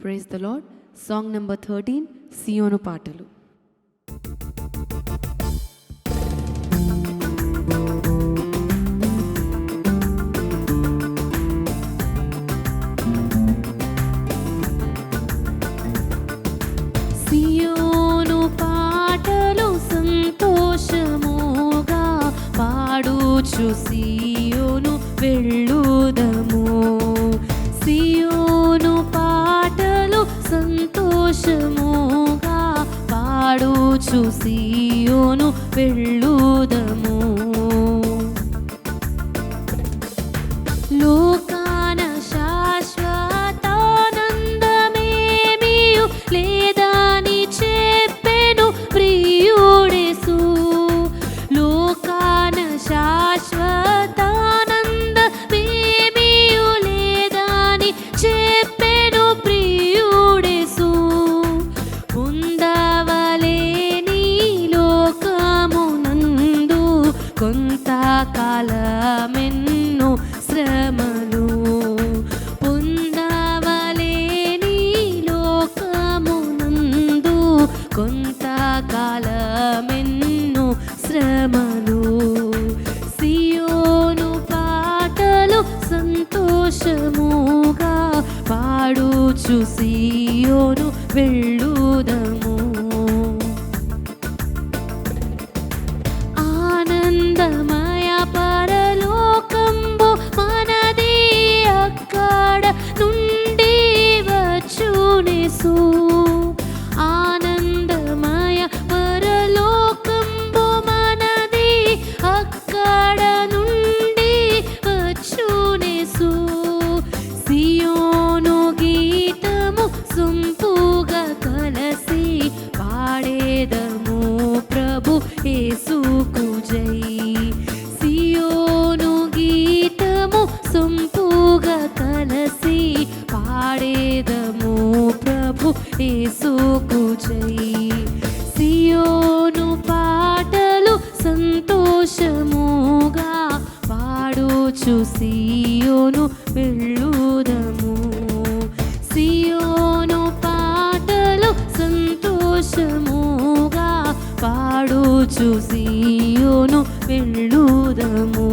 Praise the Lord. Song number 13, Siyonu Paatalu. సియోను పాటలు సంతోషముగా పాడుచు సియోను వెళ్ళుదము. సియోను పాటలు సంతోషముగా పాడుచు సియోను వెళ్ళుదము. లోకాన శాశ్వతానందమేమియు లేదని చెప్పెను ప్రియుడేసు. లోకాన శాశ్వతానందమేమియు లేదని చెప్పెను ప్రియుడేసు. పొందవలేని లోకమునందు కొంతకాలమెన్నో శ్రమలు. పొందవలేని లోకమునందు కొంతకాలమెన్నో శ్రమలు. సియోను పాటలు సంతోషముగా పాడుచు సియోను వెళ్ళుదము. ఆనందమయ పరలోకంబు మనది, అక్కడ నుండి వచ్చునేసు. ఆనందమయ పరలోకంబు మనది, అక్కడ నుండి వచ్చునేసు. సియోను గీతము సొంపుగా కలసి పాడేదము ప్రభు యేసుకు జై. సియోను గీతము సొంపుగా కలసి పాడేదము ప్రభు యేసుకు జై. సియోను పాటలు సంతోషముగా పాడుచు సియోను వెళ్ళుదము. సియోను పాటలు సంతోషముగా పాడుచు సియోను వెళ్ళుదము.